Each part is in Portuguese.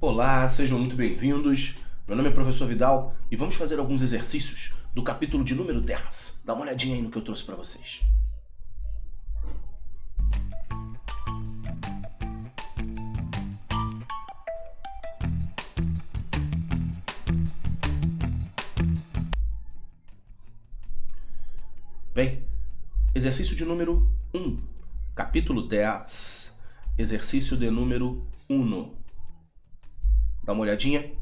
Olá, sejam muito bem-vindos. Meu nome é Professor Vidal e vamos fazer alguns exercícios do capítulo de número 10. Dá uma olhadinha aí no que eu trouxe para vocês. Bem, exercício de número 1, capítulo 10, exercício de número 1. Dá uma olhadinha.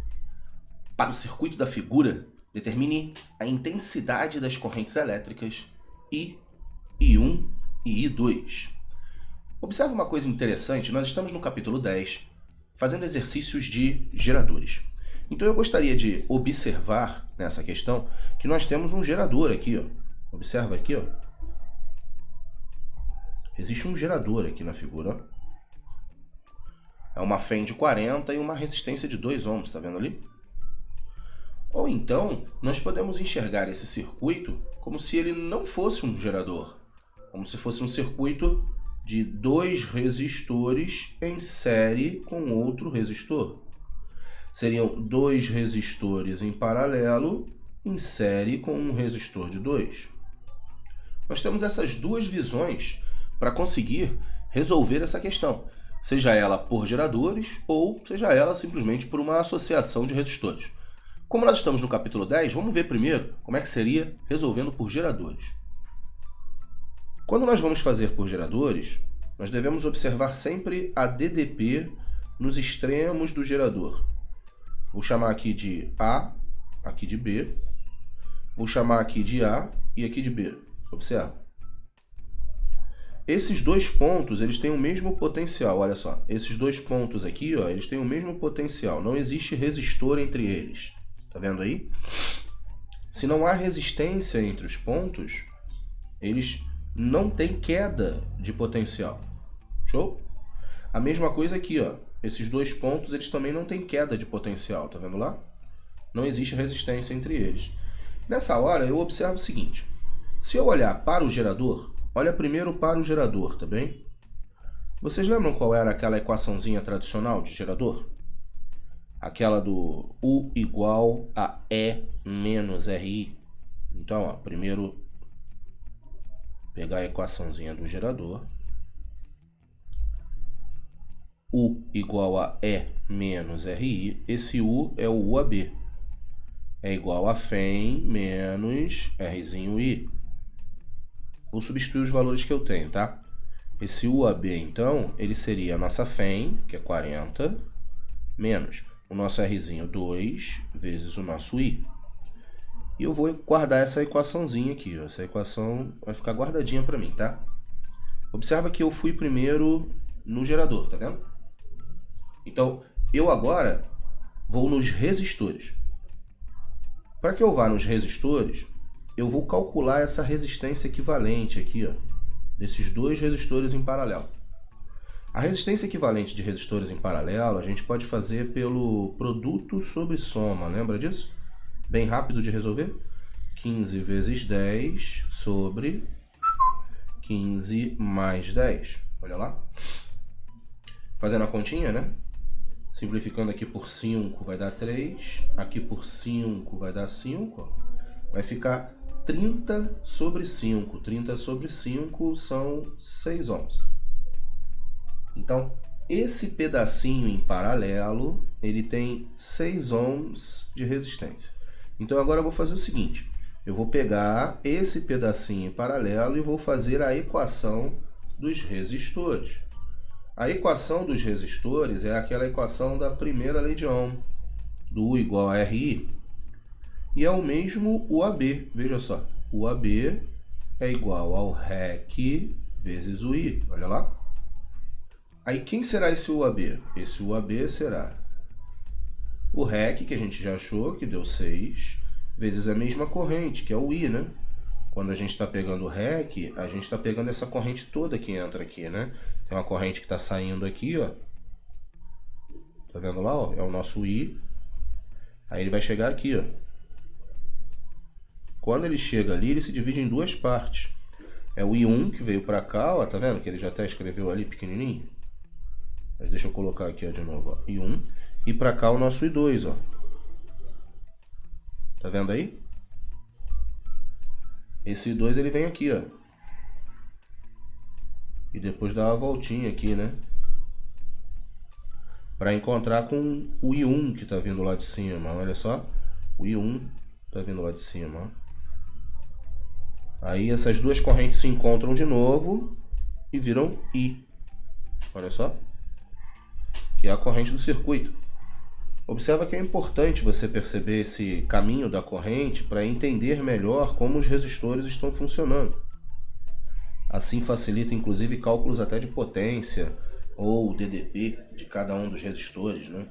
Para o circuito da figura, determine a intensidade das correntes elétricas I, I1 e I2. Observe uma coisa interessante, nós estamos no capítulo 10, fazendo exercícios de geradores. Então eu gostaria de observar nessa questão que nós temos um gerador aqui, ó. Observa aqui, ó. Existe um gerador aqui na figura, ó. É uma FEM de 40 e uma resistência de 2 ohms, tá vendo ali? Ou então, nós podemos enxergar esse circuito como se ele não fosse um gerador, como se fosse um circuito de 2 resistores em série com outro resistor. Seriam 2 resistores em paralelo em série com um resistor de 2. Nós temos essas duas visões para conseguir resolver essa questão, seja ela por geradores ou seja ela simplesmente por uma associação de resistores. Como nós estamos no capítulo 10, vamos ver primeiro como é que seria resolvendo por geradores. Quando nós vamos fazer por geradores, nós devemos observar sempre a DDP nos extremos do gerador. Vou chamar aqui de A, aqui de B. Vou chamar aqui de A e aqui de B. Observa. Esses dois pontos, eles têm o mesmo potencial, olha só. Esses dois pontos aqui, ó, eles têm o mesmo potencial. Não existe resistor entre eles. Tá vendo aí? Se não há resistência entre os pontos, eles não têm queda de potencial. Show? A mesma coisa aqui, ó. Esses dois pontos, eles também não têm queda de potencial, tá vendo lá? Não existe resistência entre eles. Nessa hora, eu observo o seguinte. Se eu olhar para o gerador, olha primeiro para o gerador, tá bem? Vocês lembram qual era aquela equaçãozinha tradicional de gerador? Aquela do U igual a E menos RI. Então, ó, primeiro pegar a equaçãozinha do gerador. U igual a E menos RI. Esse U é o UAB. É igual a FEM menos Rzinho I. Vou substituir os valores que eu tenho, tá? Esse UAB, então, ele seria a nossa FEM, que é 40, menos o nosso Rzinho 2 vezes o nosso I. E eu vou guardar essa equaçãozinha aqui, ó. Essa equação vai ficar guardadinha para mim, tá? Observa que eu fui primeiro no gerador, tá vendo? Então, eu agora vou nos resistores. Para que eu vá nos resistores, eu vou calcular essa resistência equivalente aqui, ó, desses dois resistores em paralelo. A resistência equivalente de resistores em paralelo a gente pode fazer pelo produto sobre soma, lembra disso? Bem rápido de resolver. 15 vezes 10 sobre 15 mais 10. Olha lá. Fazendo a continha, né? Simplificando aqui por 5 vai dar 3. Aqui por 5 vai dar 5. Ó. Vai ficar 30 sobre 5. 30 sobre 5 são 6 ohms. Então, esse pedacinho em paralelo, ele tem 6 ohms de resistência. Então, agora eu vou fazer o seguinte. Eu vou pegar esse pedacinho em paralelo e vou fazer a equação dos resistores. A equação dos resistores é aquela equação da primeira lei de Ohm, do U igual a RI. E é o mesmo UAB, veja só. O UAB é igual ao REC vezes o I, olha lá. Aí quem será esse UAB? Esse UAB será o REC, que a gente já achou, que deu 6, vezes a mesma corrente, que é o I, né? Quando a gente está pegando o REC, a gente está pegando essa corrente toda que entra aqui, né? Tem uma corrente que está saindo aqui, ó. Tá vendo lá, ó? É o nosso I. Aí ele vai chegar aqui, ó. Quando ele chega ali, ele se divide em duas partes. É o I1 que veio para cá, ó, tá vendo? Que ele já até escreveu ali pequenininho. Mas deixa eu colocar aqui ó, de novo, ó, I1. E para cá o nosso I2, ó. Tá vendo aí? Esse I2 ele vem aqui, ó. E depois dá uma voltinha aqui, né? Para encontrar com o I1 que tá vindo lá de cima. Olha só. O I1 tá vindo lá de cima, ó. Aí essas duas correntes se encontram de novo e viram I. Olha só. Que é a corrente do circuito. Observa que é importante você perceber esse caminho da corrente para entender melhor como os resistores estão funcionando. Assim facilita inclusive cálculos até de potência ou DDP de cada um dos resistores, né?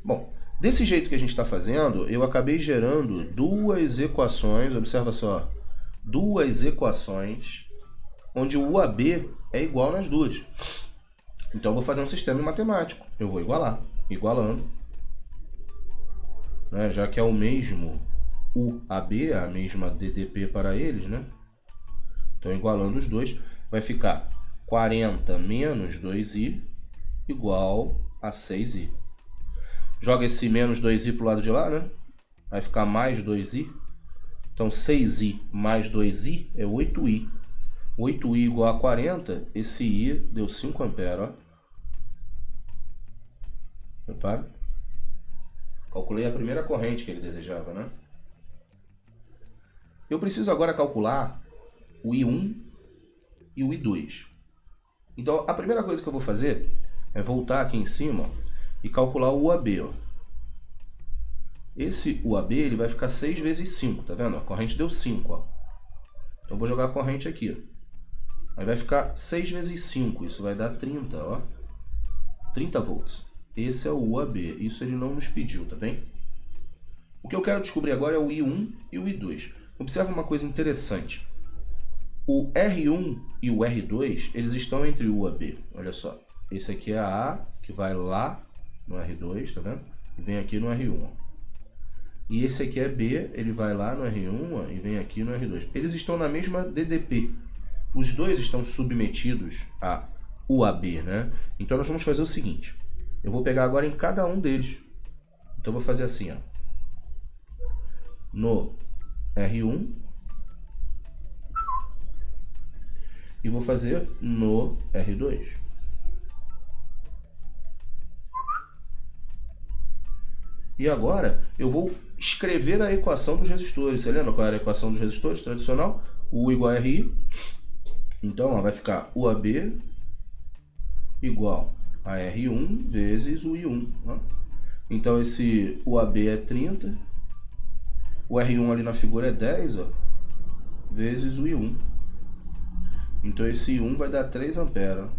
Bom, desse jeito que a gente está fazendo, eu acabei gerando duas equações, observa só, duas equações onde o UAB é igual nas duas. Então eu vou fazer um sistema matemático, eu vou igualar, igualando, né? Já que é o mesmo UAB, a mesma DDP para eles, né? Então, igualando os dois, vai ficar 40 menos 2i igual a 6i. Joga esse menos 2i para o lado de lá, né? Vai ficar mais 2i. Então, 6i mais 2i é 8i. 8i igual a 40, esse i deu 5 amperes, ó. Repara. Calculei a primeira corrente que ele desejava, né? Eu preciso agora calcular o I1 e o I2. Então, a primeira coisa que eu vou fazer é voltar aqui em cima e calcular o UAB. Ó. Esse UAB ele vai ficar 6 vezes 5, tá vendo? A corrente deu 5. Ó. Então, eu vou jogar a corrente aqui. Ó. Aí vai ficar 6 vezes 5, isso vai dar 30, ó. 30 volts. Esse é o UAB, isso ele não nos pediu, tá bem? O que eu quero descobrir agora é o I1 e o I2. Observa uma coisa interessante. O R1 e o R2, eles estão entre o UAB. Olha só. Esse aqui é a A, que vai lá no R2, tá vendo? E vem aqui no R1. Ó. E esse aqui é B, ele vai lá no R1 ó, e vem aqui no R2. Eles estão na mesma DDP. Os dois estão submetidos a UAB, né? Então nós vamos fazer o seguinte. Eu vou pegar agora em cada um deles. Então eu vou fazer assim, ó. No R1... e vou fazer no R2. E agora eu vou escrever a equação dos resistores. Você lembra qual era a equação dos resistores tradicional? U igual a RI. Então ó, vai ficar UAB igual a R1 vezes o I1. Ó. Então esse UAB é 30. O R1 ali na figura é 10, ó, vezes o I1. Então esse I1 vai dar 3 amperes.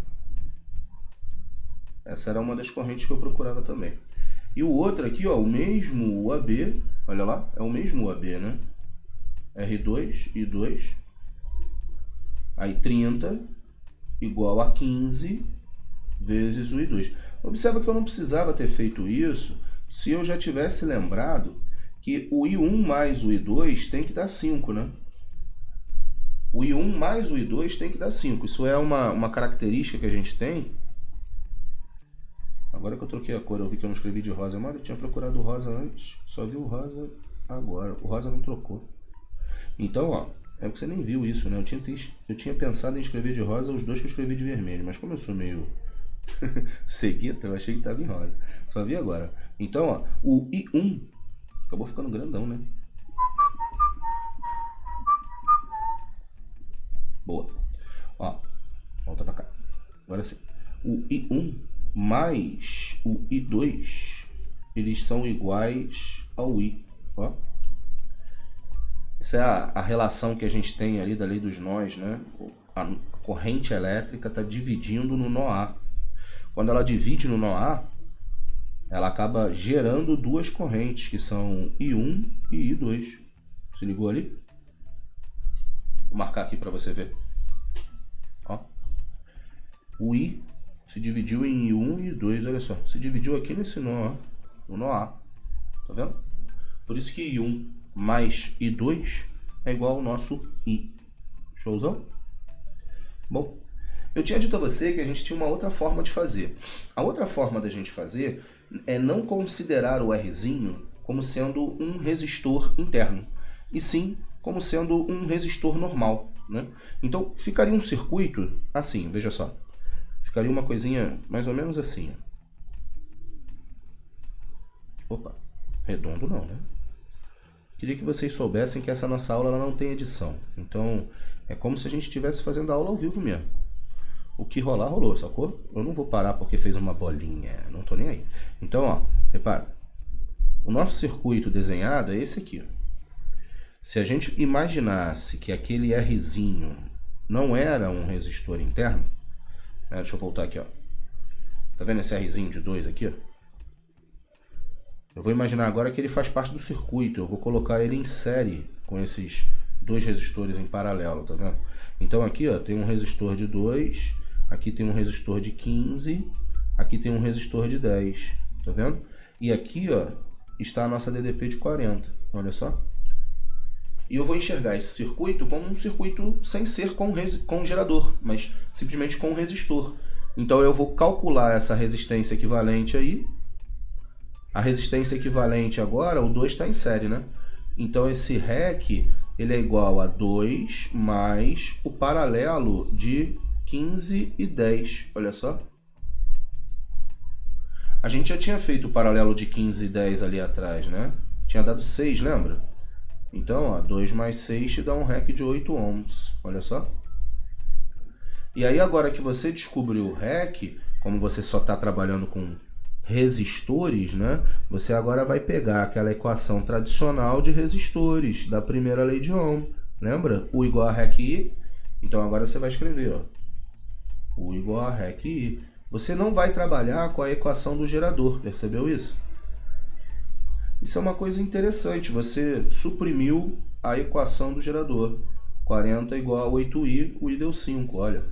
Essa era uma das correntes que eu procurava também. E o outro aqui, ó, o mesmo UAB, olha lá, é o mesmo UAB, né? R2, I2, aí 30 igual a 15 vezes o I2. Observa que eu não precisava ter feito isso se eu já tivesse lembrado que o I1 mais o I2 tem que dar 5, né? O I1 mais o I2 tem que dar 5. Isso é uma característica que a gente tem. Agora que eu troquei a cor, eu vi que eu não escrevi de rosa. Mas eu tinha procurado o rosa antes, só vi o rosa agora. O rosa não trocou. Então, ó, é porque você nem viu isso, né? Eu tinha pensado em escrever de rosa os dois que eu escrevi de vermelho. Mas como eu sou meio cegueta, eu achei que estava em rosa. Só vi agora. Então, ó, o I1 acabou ficando grandão, né? Boa. Ó, volta pra cá. Agora sim. O I1 mais o I2, eles são iguais ao I. Ó. Essa é a relação que a gente tem ali da lei dos nós, né? A corrente elétrica está dividindo no nó A. Quando ela divide no nó A, ela acaba gerando duas correntes, que são I1 e I2. Se ligou ali? Vou marcar aqui para você ver. Ó. O I se dividiu em I1 e I2, olha só. Se dividiu aqui nesse nó, ó, no nó A. Tá vendo? Por isso que I1 mais I2 é igual ao nosso I. Showzão? Bom, Eu tinha dito a você que a gente tinha uma outra forma de fazer. A outra forma da gente fazer é não considerar o Rzinho como sendo um resistor interno, e sim como sendo um resistor normal, né? Então ficaria um circuito assim, veja só. Ficaria uma coisinha mais ou menos assim. Opa, redondo não, né? Queria que vocês soubessem que essa nossa aula ela não tem edição. Então é como se a gente estivesse fazendo a aula ao vivo mesmo. O que rolar, rolou, sacou? Eu não vou parar porque fez uma bolinha, não tô nem aí. Então, ó, repara. O nosso circuito desenhado é esse aqui. Se a gente imaginasse que aquele Rzinho não era um resistor interno, deixa eu voltar aqui, ó. Tá vendo esse Rzinho de 2 aqui? Eu vou imaginar agora que ele faz parte do circuito. Eu vou colocar ele em série com esses dois resistores em paralelo, tá vendo? Então aqui, ó, tem um resistor de 2, aqui tem um resistor de 15, aqui tem um resistor de 10, tá vendo? E aqui, ó, está a nossa DDP de 40, olha só. E eu vou enxergar esse circuito como um circuito sem ser com gerador, mas simplesmente com resistor. Então eu vou calcular essa resistência equivalente aí. A resistência equivalente agora, o 2 está em série, né? Então esse REC, ele é igual a 2 mais o paralelo de 15 e 10, olha só. A gente já tinha feito o paralelo de 15 e 10 ali atrás, né? Tinha dado 6, lembra? Então, ó, 2 mais 6 te dá um REC de 8 ohms, olha só. E aí agora que você descobriu o REC, como você só está trabalhando com resistores, né? Você agora vai pegar aquela equação tradicional de resistores da primeira lei de Ohm. Lembra? U igual a REC I. Então agora você vai escrever, ó, U igual a REC I. Você não vai trabalhar com a equação do gerador, percebeu isso? Isso é uma coisa interessante, você suprimiu a equação do gerador. 40 igual a 8i, o i deu 5, olha.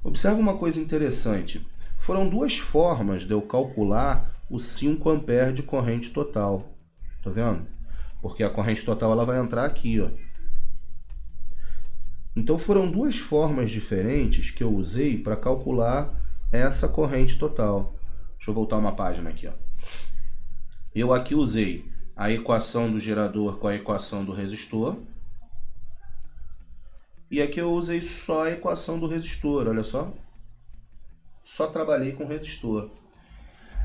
Observa uma coisa interessante. Foram duas formas de eu calcular os 5 A de corrente total. Tá vendo? Porque a corrente total ela vai entrar aqui, ó. Então foram duas formas diferentes que eu usei para calcular essa corrente total. Deixa eu voltar uma página aqui, ó. Eu aqui usei a equação do gerador com a equação do resistor. E aqui eu usei só a equação do resistor, olha só. Só trabalhei com resistor.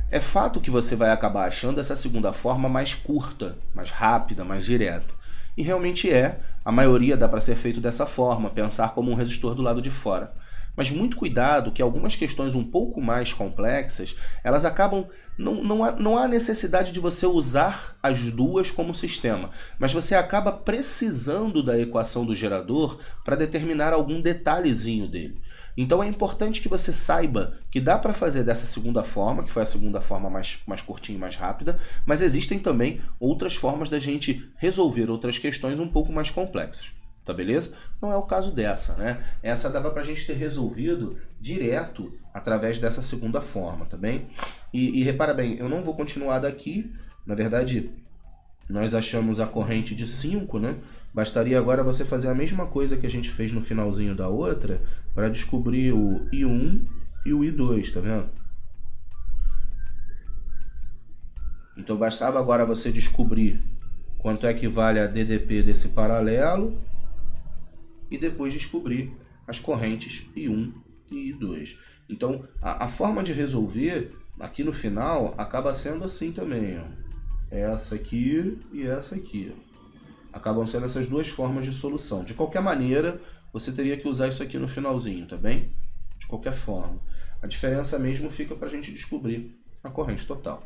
É fato que você vai acabar achando essa segunda forma mais curta, mais rápida, mais direta. E realmente é. A maioria dá para ser feito dessa forma, pensar como um resistor do lado de fora. Mas muito cuidado que algumas questões um pouco mais complexas, elas acabam... Não há necessidade de você usar as duas como sistema, mas você acaba precisando da equação do gerador para determinar algum detalhezinho dele. Então é importante que você saiba que dá para fazer dessa segunda forma, que foi a segunda forma mais curtinha e mais rápida, mas existem também outras formas da gente resolver outras questões um pouco mais complexas. Tá beleza? Não é o caso dessa, né? Essa dava pra gente ter resolvido direto através dessa segunda forma, tá bem? E repara bem, eu não vou continuar daqui, na verdade, nós achamos a corrente de 5, né? Bastaria agora você fazer a mesma coisa que a gente fez no finalzinho da outra para descobrir o I1 e o I2, tá vendo? Então bastava agora você descobrir quanto é que vale a DDP desse paralelo e depois descobrir as correntes I1 e I2. Então a forma de resolver aqui no final acaba sendo assim também, ó. Essa aqui e essa aqui. Acabam sendo essas duas formas de solução. De qualquer maneira, você teria que usar isso aqui no finalzinho, tá bem? De qualquer forma. A diferença mesmo fica para a gente descobrir a corrente total.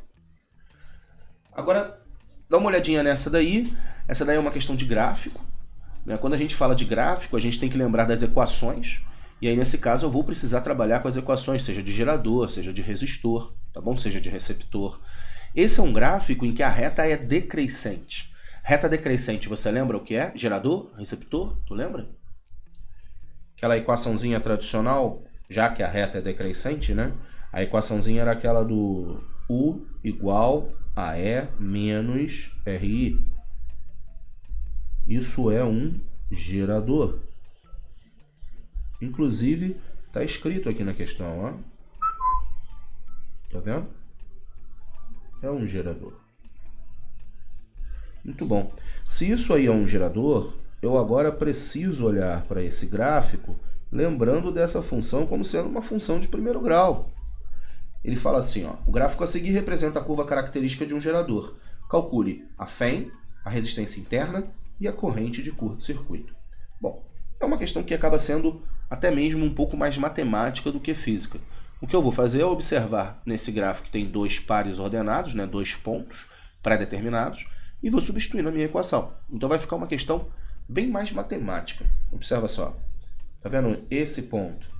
Agora, dá uma olhadinha nessa daí. Essa daí é uma questão de gráfico, né? Quando a gente fala de gráfico, a gente tem que lembrar das equações. E aí, nesse caso, eu vou precisar trabalhar com as equações, seja de gerador, seja de resistor, tá bom? Seja de receptor. Esse é um gráfico em que a reta é decrescente. Reta decrescente, você lembra o que é? Gerador, receptor, tu lembra? Aquela equaçãozinha tradicional, já que a reta é decrescente, né? A equaçãozinha era aquela do U igual a E menos RI. Isso é um gerador. Inclusive, está escrito aqui na questão, ó. Tá vendo? É um gerador. Muito bom. Se isso aí é um gerador, eu agora preciso olhar para esse gráfico lembrando dessa função como sendo uma função de primeiro grau. Ele fala assim, ó, o gráfico a seguir representa a curva característica de um gerador. Calcule a FEM, a resistência interna e a corrente de curto-circuito. Bom, é uma questão que acaba sendo até mesmo um pouco mais matemática do que física. O que eu vou fazer é observar nesse gráfico que tem dois pares ordenados, né, dois pontos pré-determinados, e vou substituir na minha equação. Então vai ficar uma questão bem mais matemática. Observa só. Tá vendo esse ponto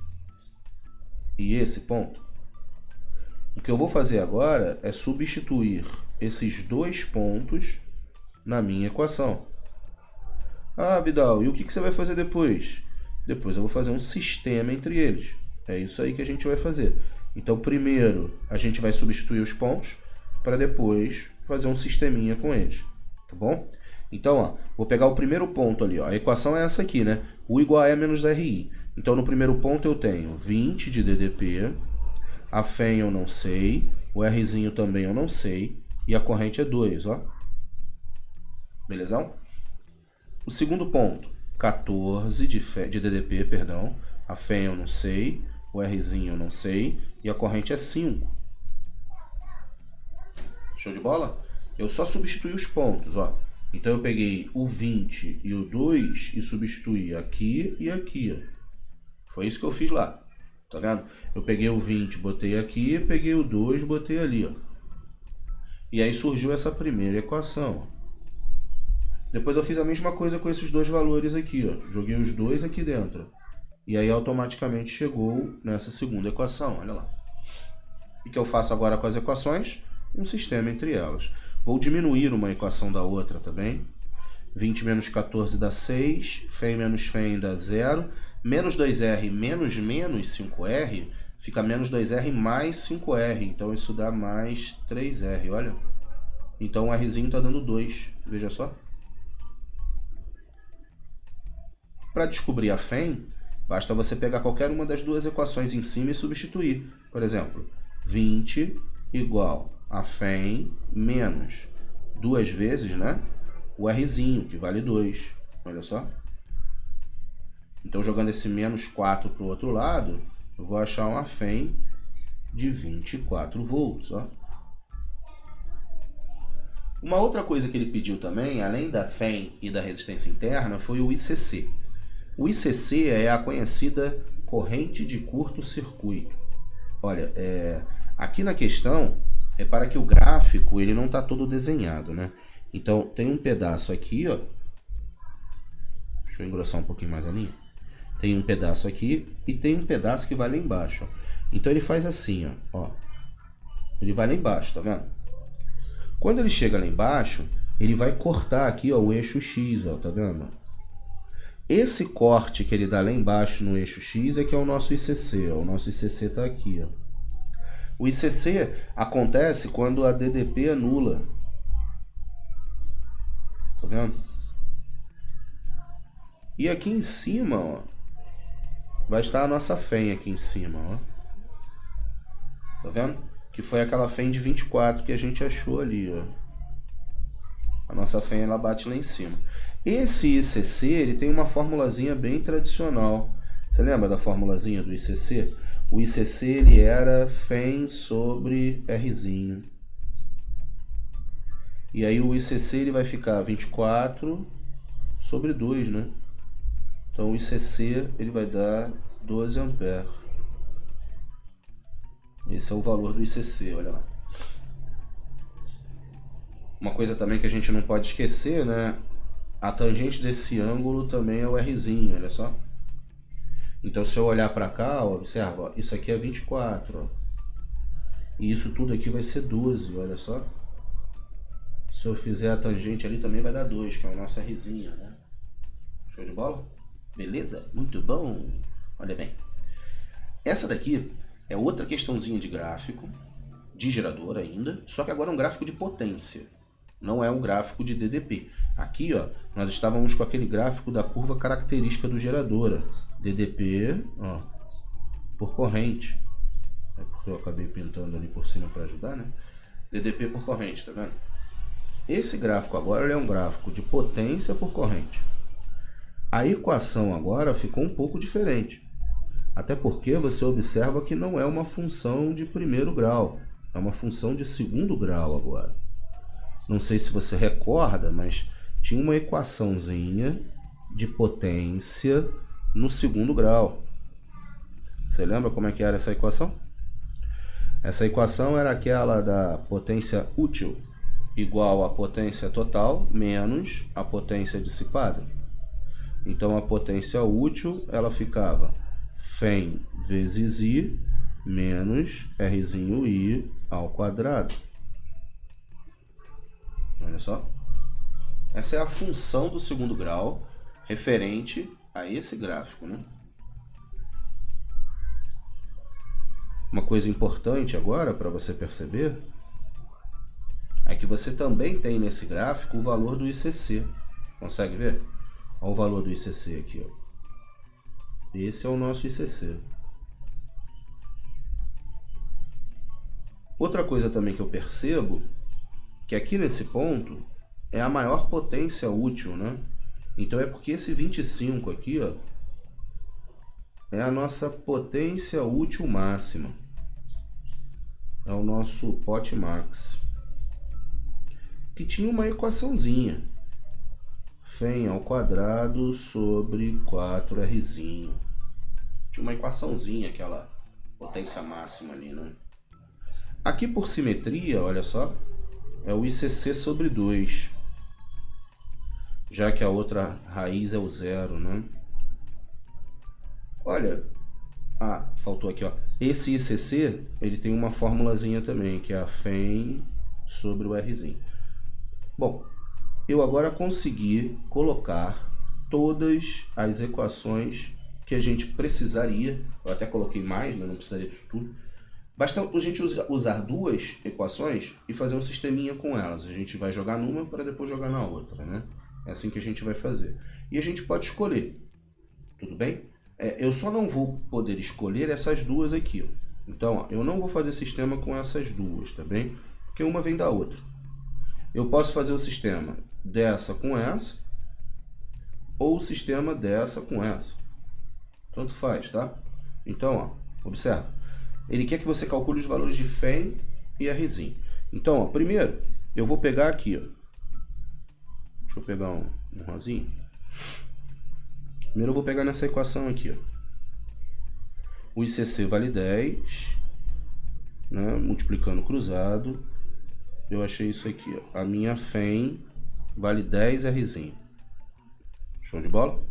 e esse ponto? O que eu vou fazer agora é substituir esses dois pontos na minha equação. Ah, Vidal, e o que você vai fazer depois? Depois eu vou fazer um sistema entre eles. É isso aí que a gente vai fazer. Então, primeiro a gente vai substituir os pontos para depois fazer um sisteminha com eles. Tá bom? Então, ó, vou pegar o primeiro ponto ali. Ó. A equação é essa aqui, né? U igual a E menos RI. Então, no primeiro ponto eu tenho 20 de DDP, a FEM eu não sei, o Rzinho também eu não sei, e a corrente é 2, ó. Belezão? O segundo ponto, 14 de DDP, perdão, a FEM eu não sei, o Rzinho eu não sei, e a corrente é 5. Show de bola? Eu só substituí os pontos, ó. Então eu peguei o 20 e o 2 e substituí aqui e aqui, ó. Foi isso que eu fiz lá. Tá vendo? Eu peguei o 20, botei aqui, peguei o 2, botei ali, ó. E aí surgiu essa primeira equação. Depois eu fiz a mesma coisa com esses dois valores aqui, ó. Joguei os dois aqui dentro. E aí automaticamente chegou nessa segunda equação, olha lá. O que eu faço agora com as equações? Um sistema entre elas. Vou diminuir uma equação da outra também. 20 menos 14 dá 6, FEM menos FEM dá 0. Menos 2R menos menos 5R fica menos 2R mais 5R. Então isso dá mais 3R, olha. Então o Rzinho está dando 2, veja só. Para descobrir a FEM, basta você pegar qualquer uma das duas equações em cima e substituir. Por exemplo, 20 igual a FEM menos duas vezes, né, o Rzinho, que vale 2. Olha só. Então, jogando esse menos 4 para o outro lado, eu vou achar uma FEM de 24 volts. Ó. Uma outra coisa que ele pediu também, além da FEM e da resistência interna, foi o ICC. O ICC é a conhecida corrente de curto-circuito. Olha, aqui na questão, repara que o gráfico ele não está todo desenhado, né? Então, tem um pedaço aqui, ó. Deixa eu engrossar um pouquinho mais a linha. Tem um pedaço aqui e tem um pedaço que vai lá embaixo. Ó. Então, ele faz assim, ó. Ele vai lá embaixo, tá vendo? Quando ele chega lá embaixo, ele vai cortar aqui, ó, o eixo X, ó, tá vendo? Esse corte que ele dá lá embaixo no eixo X é que é o nosso ICC, ó. O nosso ICC tá aqui, ó. O ICC acontece quando a DDP é nula. Tá vendo? E aqui em cima, ó, vai estar a nossa FEM aqui em cima, ó. Tá vendo? Que foi aquela FEM de 24 que a gente achou ali, ó. A nossa FEM, ela bate lá em cima. Esse ICC, ele tem uma formulazinha bem tradicional. Você lembra da formulazinha do ICC? O ICC, ele era FEM sobre Rzinho. E aí o ICC, ele vai ficar 24 sobre 2, né? Então o ICC, ele vai dar 12 amperes. Esse é o valor do ICC, olha lá. Uma coisa também que a gente não pode esquecer, né? A tangente desse ângulo também é o Rzinho, olha só. Então, se eu olhar para cá, ó, observa, ó, isso aqui é 24, ó. E isso tudo aqui vai ser 12, olha só. Se eu fizer a tangente ali, também vai dar 2, que é o nosso Rzinho, né? Show de bola? Beleza? Muito bom. Olha bem. Essa daqui é outra questãozinha de gráfico, de gerador ainda, só que agora é um gráfico de potência. Não é um gráfico de DDP. Aqui, ó, nós estávamos com aquele gráfico da curva característica do gerador. DDP, ó, por corrente. É porque eu acabei pintando ali por cima para ajudar, né? DDP por corrente, tá vendo? Esse gráfico agora é um gráfico de potência por corrente. A equação agora ficou um pouco diferente. Até porque você observa que não é uma função de primeiro grau. É uma função de segundo grau agora. Não sei se você recorda, mas tinha uma equaçãozinha de potência no segundo grau. Você lembra como é que era essa equação? Essa equação era aquela da potência útil igual à potência total menos a potência dissipada. Então a potência útil ela ficava φ vezes I menos Rzinho I ao quadrado. Olha só. Essa é a função do segundo grau referente a esse gráfico, né? Uma coisa importante agora para você perceber é que você também tem nesse gráfico o valor do ICC. Consegue ver? Olha o valor do ICC aqui, ó. Esse é o nosso ICC. Outra coisa também que eu percebo, que aqui nesse ponto é a maior potência útil, né? Então é porque esse 25 aqui, ó, é a nossa potência útil máxima. É o nosso pot max. Que tinha uma equaçãozinha. φ ao quadrado sobre 4Rzinho. Tinha uma equaçãozinha, aquela potência máxima ali, né? Aqui por simetria, olha só, é o ICC sobre 2. Já que a outra raiz é o zero, né? Olha, faltou aqui, ó. Esse ICC, ele tem uma formulazinha também, que é a φ sobre o Rzinho. Bom, eu agora consegui colocar todas as equações que a gente precisaria. Eu até coloquei mais, né? Não precisaria disso tudo. Basta a gente usar duas equações e fazer um sisteminha com elas. A gente vai jogar numa para depois jogar na outra, né? É assim que a gente vai fazer. E a gente pode escolher, tudo bem? Eu só não vou poder escolher essas duas aqui, ó. Então, ó, eu não vou fazer sistema com essas duas, tá bem? Porque uma vem da outra. Eu posso fazer o sistema dessa com essa, ou o sistema dessa com essa. Tanto faz, tá? Então, ó, observa. Ele quer que você calcule os valores de φ e Rzinho. Então, ó, primeiro, eu vou pegar aqui, ó. Deixa eu pegar um rosinho. Primeiro eu vou pegar nessa equação aqui, ó. O ICC vale 10, né? Multiplicando cruzado. Eu achei isso aqui, ó. A minha φ vale 10 Rzinho. Show de bola?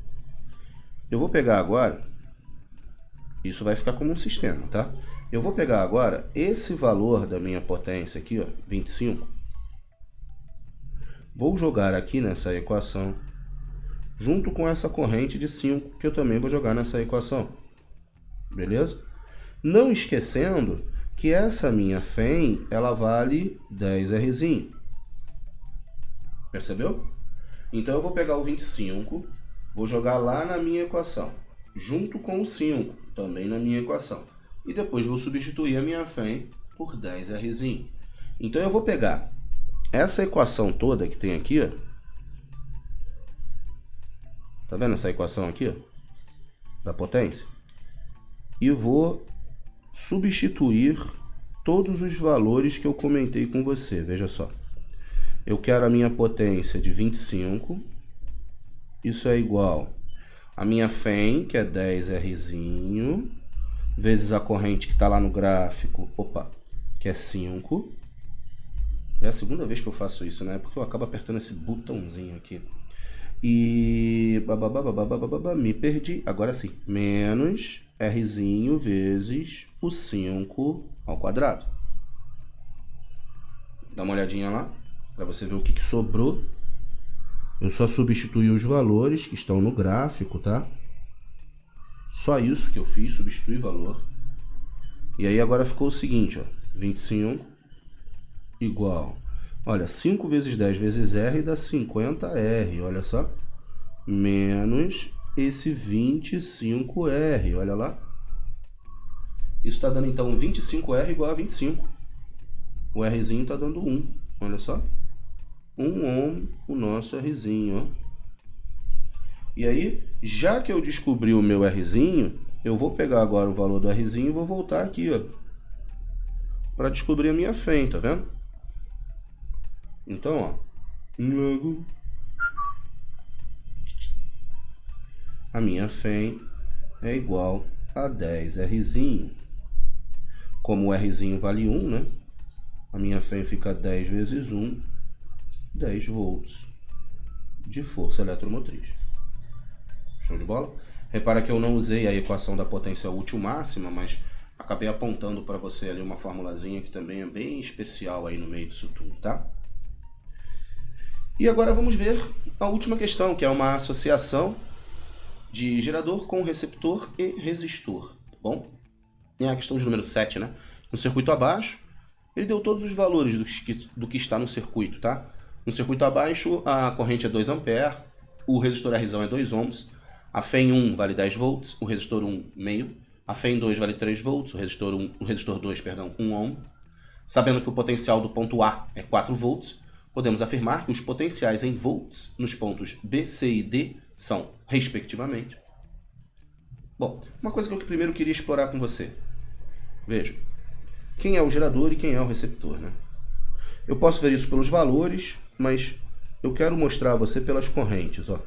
Eu vou pegar agora, isso vai ficar como um sistema, tá? Eu vou pegar agora esse valor da minha potência aqui, ó, 25. Vou jogar aqui nessa equação, junto com essa corrente de 5, que eu também vou jogar nessa equação. Beleza? Não esquecendo que essa minha φ, ela vale 10 Rzinho. Percebeu? Então eu vou pegar o 25, vou jogar lá na minha equação, junto com o 5, também na minha equação. E depois vou substituir a minha φ por 10 Rzinho. Então eu vou pegar essa equação toda que tem aqui, ó. Tá vendo essa equação aqui, ó, da potência? E vou substituir todos os valores que eu comentei com você. Veja só. Eu quero a minha potência de 25. Isso é igual a minha φ, que é 10 Rzinho, vezes a corrente que está lá no gráfico, que é 5. É a segunda vez que eu faço isso, né? Porque eu acabo apertando esse botãozinho aqui. E... me perdi. Agora sim. Menos Rzinho vezes o 5 ao quadrado. Dá uma olhadinha lá, para você ver o que sobrou. Eu só substituí os valores que estão no gráfico, tá? Só isso que eu fiz, substituir valor. E aí agora ficou o seguinte, ó. 25 igual... Olha, 5 vezes 10 vezes R dá 50R, olha só. Menos esse 25R, olha lá. Isso está dando, então, 25R igual a 25. O Rzinho está dando 1, olha só. 1 ohm, o nosso Rzinho, ó. E aí, já que eu descobri o meu Rzinho, eu vou pegar agora o valor do Rzinho e vou voltar aqui, ó, para descobrir a minha FEM, tá vendo? Então, ó, logo a minha FEM é igual a 10Rzinho. Como o Rzinho vale 1, né? A minha FEM fica 10 vezes 1, 10 volts de força eletromotriz. Show de bola? Repara que eu não usei a equação da potência útil máxima, mas acabei apontando para você ali uma formulazinha que também é bem especial aí no meio disso tudo, tá? E agora vamos ver a última questão, que é uma associação de gerador com receptor e resistor, tá bom? É a questão de número 7, né? No circuito abaixo, ele deu todos os valores do que está no circuito, tá? No circuito abaixo, a corrente é 2 A, o resistor Rzão é 2 ohms, a FEM 1 vale 10 volts, o resistor 1, meio. A FEM 2 vale 3 volts, o resistor 2, 1 ohm. Sabendo que o potencial do ponto A é 4 volts, podemos afirmar que os potenciais em volts nos pontos B, C e D são, respectivamente. Bom, uma coisa que eu primeiro queria explorar com você. Veja, quem é o gerador e quem é o receptor, né? Eu posso ver isso pelos valores, mas eu quero mostrar a você pelas correntes, ó.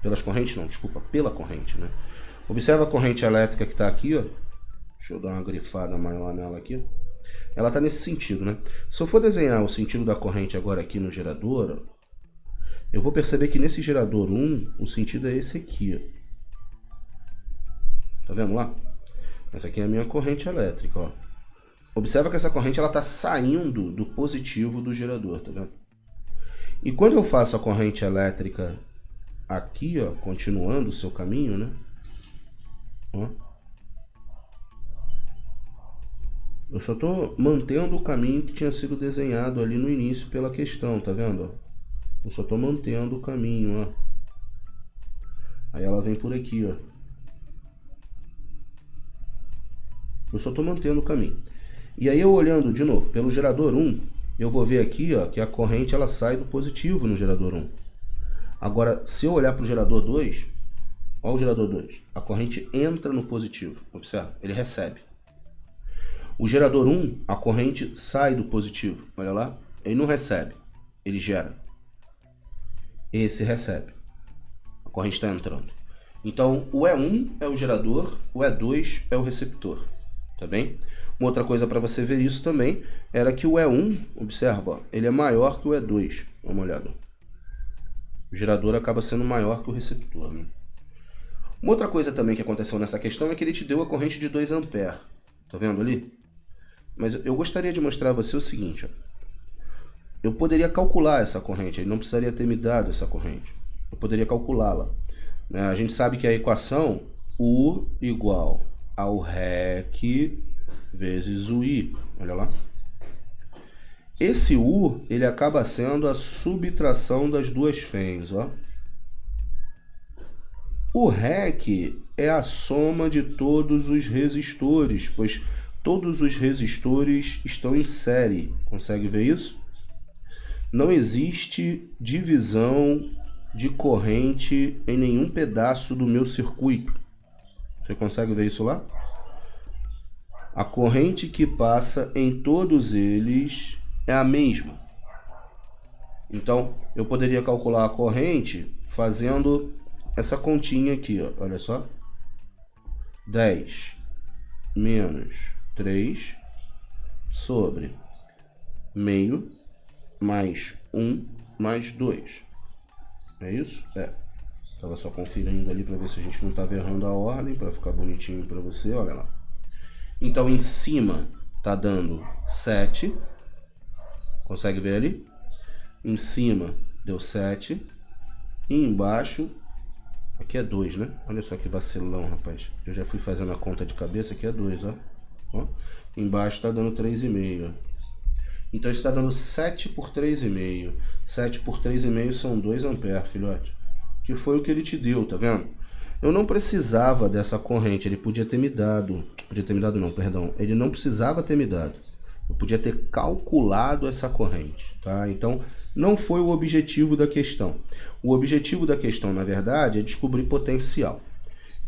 Pelas correntes não, desculpa, pela corrente, né? Observa a corrente elétrica que está aqui, ó. Deixa eu dar uma grifada maior nela aqui. Ela está nesse sentido, né? Se eu for desenhar o sentido da corrente agora aqui no gerador, ó, eu vou perceber que nesse gerador 1, o sentido é esse aqui, ó. Tá vendo lá? Essa aqui é a minha corrente elétrica, ó. Observa que essa corrente ela está saindo do positivo do gerador, tá vendo? E quando eu faço a corrente elétrica aqui, ó, continuando o seu caminho, né? Ó. Eu só estou mantendo o caminho que tinha sido desenhado ali no início pela questão, tá vendo? Eu só estou mantendo o caminho, ó. Aí ela vem por aqui, ó. Eu só estou mantendo o caminho. E aí eu olhando de novo pelo gerador 1, eu vou ver aqui, ó, que a corrente ela sai do positivo no gerador 1. Agora, se eu olhar para o gerador 2, olha o gerador 2, a corrente entra no positivo, observa, ele recebe. O gerador 1, a corrente sai do positivo, olha lá, ele não recebe, ele gera. Esse recebe, a corrente está entrando. Então, o E1 é o gerador, o E2 é o receptor, tá bem? Uma outra coisa para você ver isso também, era que o E1, observa, ó, ele é maior que o E2, dá uma olhada. O gerador acaba sendo maior que o receptor, né? Uma outra coisa também que aconteceu nessa questão é que ele te deu a corrente de 2 A. Tá vendo ali? Mas eu gostaria de mostrar a você o seguinte, ó. Eu poderia calcular essa corrente, ele não precisaria ter me dado essa corrente. Eu poderia calculá-la. Né? A gente sabe que a equação U igual ao REC vezes o I. Olha lá. Esse U, ele acaba sendo a subtração das duas FEMs, ó. O REC é a soma de todos os resistores, pois todos os resistores estão em série. Consegue ver isso? Não existe divisão de corrente em nenhum pedaço do meu circuito. Você consegue ver isso lá? A corrente que passa em todos eles é a mesma. Então, eu poderia calcular a corrente fazendo essa continha aqui, ó. Olha só. 10 menos 3 sobre meio mais 1 mais 2. É isso? É. Tava só conferindo ali para ver se a gente não estava errando a ordem, para ficar bonitinho para você, olha lá. Então, em cima tá dando 7. Consegue ver ali? Em cima deu 7. E embaixo, aqui é 2, né? Olha só que vacilão, rapaz. Eu já fui fazendo a conta de cabeça, aqui é 2, ó. Ó. Embaixo tá dando 3,5. Então, isso tá dando 7 por 3,5. 7 por 3,5 são 2 A, filhote. Que foi o que ele te deu, tá vendo? eu não precisava dessa corrente, ele podia ter me dado não, perdão, ele não precisava ter me dado. Eu podia ter calculado essa corrente, tá? Então, não foi o objetivo da questão. O objetivo da questão, na verdade, é descobrir potencial.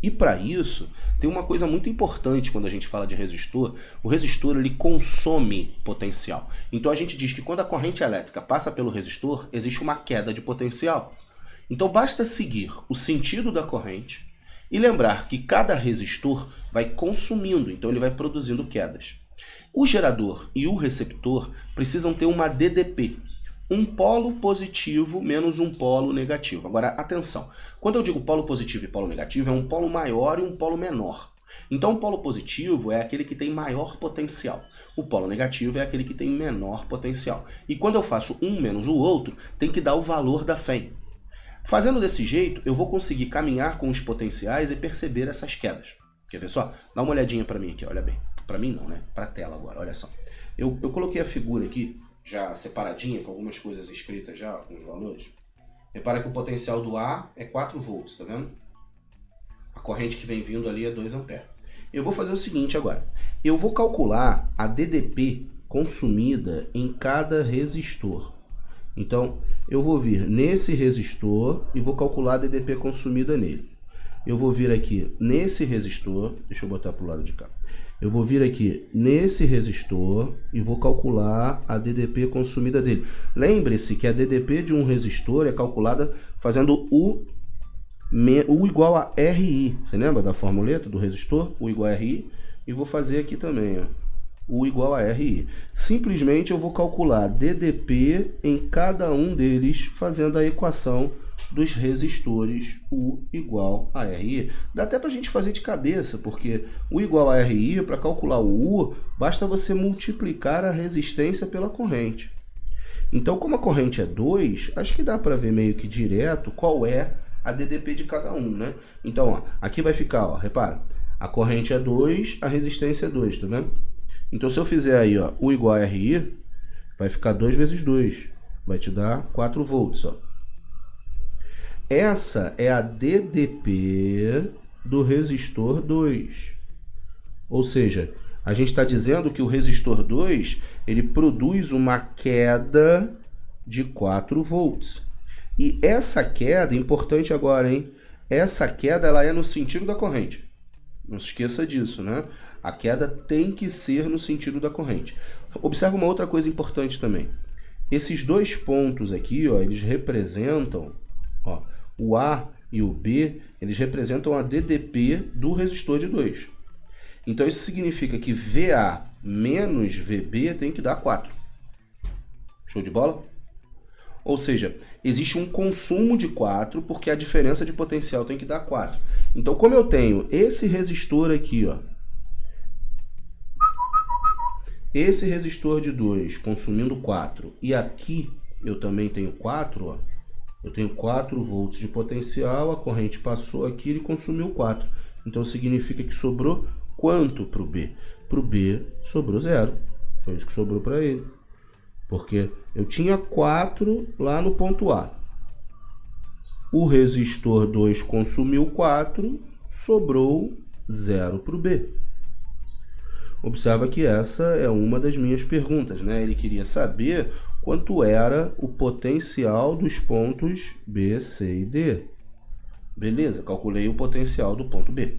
E para isso, tem uma coisa muito importante quando a gente fala de resistor. O resistor, ele consome potencial. Então a gente diz que quando a corrente elétrica passa pelo resistor, existe uma queda de potencial. Então basta seguir o sentido da corrente e lembrar que cada resistor vai consumindo, então ele vai produzindo quedas. O gerador e o receptor precisam ter uma DDP. Um polo positivo menos um polo negativo. Agora, atenção. Quando eu digo polo positivo e polo negativo, é um polo maior e um polo menor. Então, o polo positivo é aquele que tem maior potencial. O polo negativo é aquele que tem menor potencial. E quando eu faço um menos o outro, tem que dar o valor da FEM. Fazendo desse jeito, eu vou conseguir caminhar com os potenciais e perceber essas quedas. Quer ver só? Dá uma olhadinha para mim aqui, olha bem. Para mim não, né? Para a tela agora, olha só. Eu coloquei a figura aqui, já separadinha, com algumas coisas escritas já, com os valores. Repara que o potencial do A é 4 volts, tá vendo? A corrente que vem vindo ali é 2 amperes. Eu vou fazer o seguinte agora. Eu vou calcular a DDP consumida em cada resistor. Então, eu vou vir nesse resistor e vou calcular a DDP consumida nele. Eu vou vir aqui nesse resistor, deixa eu botar para o lado de cá. Eu vou vir aqui nesse resistor e vou calcular a DDP consumida dele. Lembre-se que a DDP de um resistor é calculada fazendo U igual a RI. Você lembra da formuleta do resistor? U igual a RI. E vou fazer aqui também, ó. U igual a RI. Simplesmente eu vou calcular DDP em cada um deles fazendo a equação dos resistores U igual a RI. Dá até para a gente fazer de cabeça, porque U igual a RI, para calcular o U, basta você multiplicar a resistência pela corrente. Então, como a corrente é 2, acho que dá para ver meio que direto qual é a DDP de cada um, né? Então, ó, aqui vai ficar, ó, repara, a corrente é 2, a resistência é 2, tá vendo? Então, se eu fizer aí, ó, U igual a RI, vai ficar 2 vezes 2, vai te dar 4 volts, ó. Essa é a DDP do resistor 2. Ou seja, a gente está dizendo que o resistor 2 ele produz uma queda de 4 volts. E essa queda, importante agora, hein? Essa queda ela é no sentido da corrente. Não se esqueça disso, né? A queda tem que ser no sentido da corrente. Observa uma outra coisa importante também. Esses dois pontos aqui, ó, eles representam... Ó, o A e o B, eles representam a DDP do resistor de 2. Então, isso significa que VA menos VB tem que dar 4. Show de bola? Ou seja, existe um consumo de 4, porque a diferença de potencial tem que dar 4. Então, como eu tenho esse resistor aqui, ó, esse resistor de 2 consumindo 4, e aqui eu também tenho 4, ó, eu tenho 4 volts de potencial, a corrente passou aqui e ele consumiu 4. Então significa que sobrou quanto para o B? Para o B sobrou 0. Foi isso que sobrou para ele. Porque eu tinha 4 lá no ponto A. O resistor 2 consumiu 4, sobrou 0 para o B. Observa que essa é uma das minhas perguntas, né? Ele queria saber quanto era o potencial dos pontos B, C e D. Beleza, calculei o potencial do ponto B.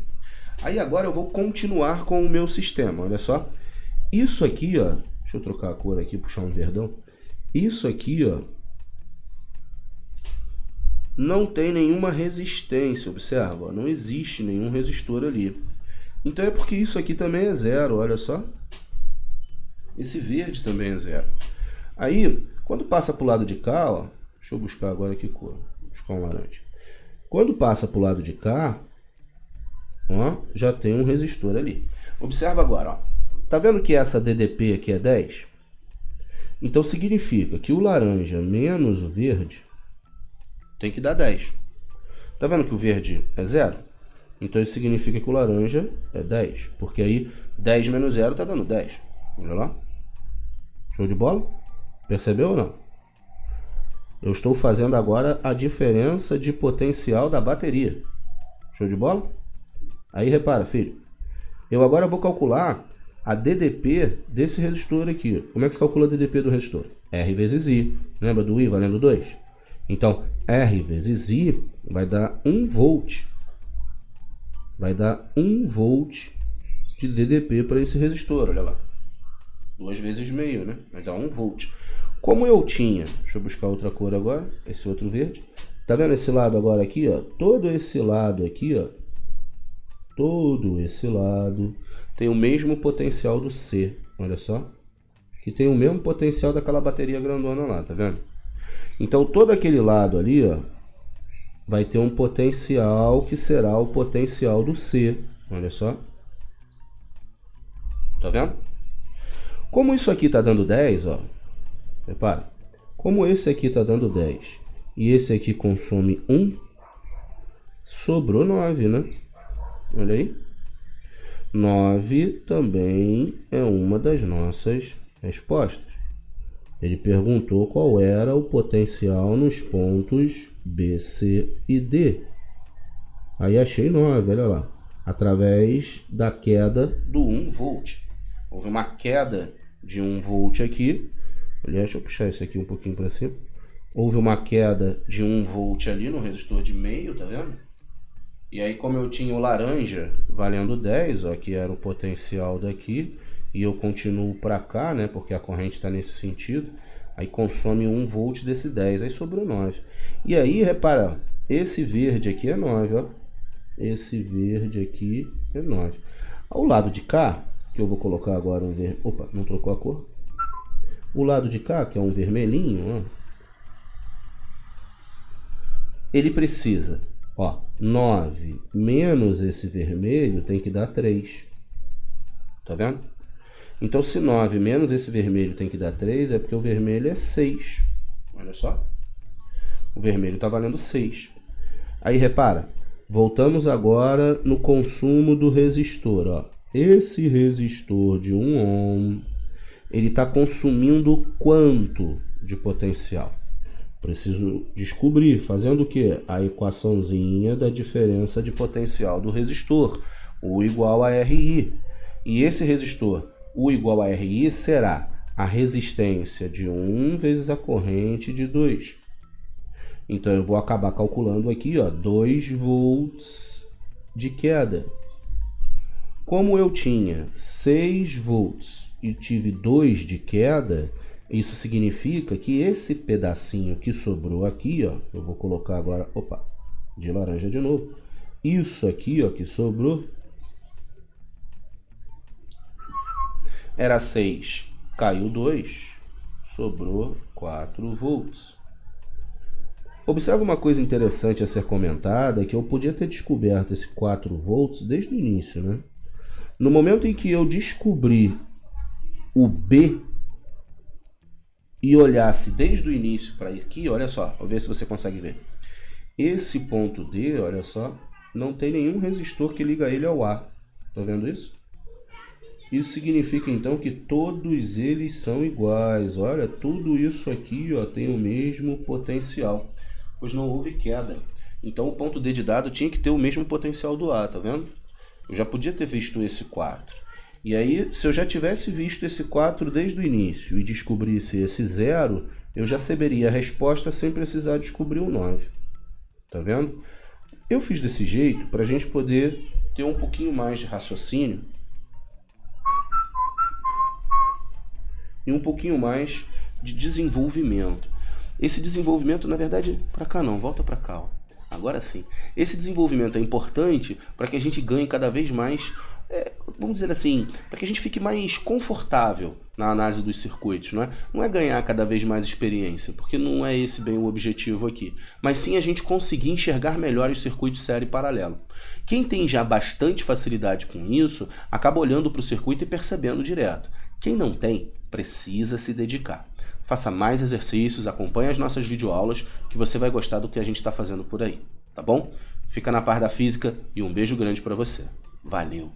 Aí agora eu vou continuar com o meu sistema, olha só. Isso aqui, ó, deixa eu trocar a cor aqui, puxar um verdão. Isso aqui, ó, não tem nenhuma resistência, observa, não existe nenhum resistor ali. Então é porque isso aqui também é 0, olha só. Esse verde também é 0. Aí, quando passa para o lado de cá, ó, deixa eu buscar agora que cor, vou buscar um laranja. Quando passa para o lado de cá, ó, já tem um resistor ali. Observa agora, ó. Tá vendo que essa DDP aqui é 10? Então significa que o laranja menos o verde tem que dar 10. Tá vendo que o verde é 0? Então isso significa que o laranja é 10. Porque aí 10 menos 0 tá dando 10. Olha lá. Show de bola? Percebeu ou não? Eu estou fazendo agora a diferença de potencial da bateria. Show de bola? Aí repara, filho. Eu agora vou calcular a DDP desse resistor aqui. Como é que se calcula a DDP do resistor? R vezes I. Lembra do I valendo 2? Então, R vezes I vai dar 1 volt. Vai dar 1 volt de DDP para esse resistor, olha lá. 2 vezes meio, né? Vai dar 1 volt. Como eu tinha... Deixa eu buscar outra cor agora. Esse outro verde. Tá vendo esse lado agora aqui, ó? Todo esse lado aqui, ó. Todo esse lado tem o mesmo potencial do C. Olha só. Que tem o mesmo potencial daquela bateria grandona lá, tá vendo? Então, todo aquele lado ali, ó, vai ter um potencial que será o potencial do C. Olha só. Tá vendo? Como isso aqui tá dando 10, ó. Repara. Como esse aqui tá dando 10 e esse aqui consome 1, sobrou 9, né? Olha aí. 9 também é uma das nossas respostas. Ele perguntou qual era o potencial nos pontos B, C e D. Aí achei 9, olha lá. Através da queda do 1 volt. Houve uma queda de 1 volt aqui. Aliás, deixa eu puxar isso aqui um pouquinho para cima. Houve uma queda de 1 volt ali no resistor de meio, tá vendo? E aí, como eu tinha o laranja valendo 10, ó, que era o potencial daqui, e eu continuo para cá, né, porque a corrente está nesse sentido, aí consome 1 volt desse 10, aí sobrou 9. E aí, repara, esse verde aqui é 9, ó. Esse verde aqui é 9. Ao lado de cá, que eu vou colocar agora um verde... Opa, não trocou a cor. O lado de cá, que é um vermelhinho, ó, ele precisa... Ó, 9 menos esse vermelho tem que dar 3. Tá vendo? Então, se 9 menos esse vermelho tem que dar 3, é porque o vermelho é 6. Olha só. O vermelho está valendo 6. Aí, repara. Voltamos agora no consumo do resistor. Ó. Esse resistor de 1 ohm, ele está consumindo quanto de potencial? Preciso descobrir, fazendo o quê? A equaçãozinha da diferença de potencial do resistor, U igual a RI. E esse resistor, U igual a RI, será a resistência de 1 vezes a corrente de 2. Então, eu vou acabar calculando aqui, ó, 2 volts de queda. Como eu tinha 6 volts e tive 2 de queda... Isso significa que esse pedacinho que sobrou aqui, ó, eu vou colocar agora, opa, de laranja de novo. Isso aqui, ó, que sobrou, era 6, caiu 2, sobrou 4 volts. Observa uma coisa interessante a ser comentada, que eu podia ter descoberto esse 4 volts desde o início, né? No momento em que eu descobri o B, e olhasse desde o início para aqui, olha só, vou ver se você consegue ver. Esse ponto D, olha só, não tem nenhum resistor que liga ele ao A. Tá vendo isso? Isso significa então que todos eles são iguais. Olha, tudo isso aqui, ó, tem o mesmo potencial, pois não houve queda. Então o ponto D de dado tinha que ter o mesmo potencial do A, tá vendo? Eu já podia ter visto esse 4. E aí, se eu já tivesse visto esse 4 desde o início e descobrisse esse 0, eu já saberia a resposta sem precisar descobrir o 9. Tá vendo? Eu fiz desse jeito para a gente poder ter um pouquinho mais de raciocínio e um pouquinho mais de desenvolvimento. Esse desenvolvimento, na verdade, para cá não, volta para cá, ó. Agora sim. Esse desenvolvimento é importante para que a gente ganhe cada vez mais, vamos dizer assim, para que a gente fique mais confortável na análise dos circuitos, não é? Não é ganhar cada vez mais experiência, porque não é esse bem o objetivo aqui, mas sim a gente conseguir enxergar melhor os circuitos série e paralelo. Quem tem já bastante facilidade com isso, acaba olhando para o circuito e percebendo direto. Quem não tem, precisa se dedicar. Faça mais exercícios, acompanhe as nossas videoaulas, que você vai gostar do que a gente está fazendo por aí, tá bom? Fica na paz da física e um beijo grande para você. Valeu!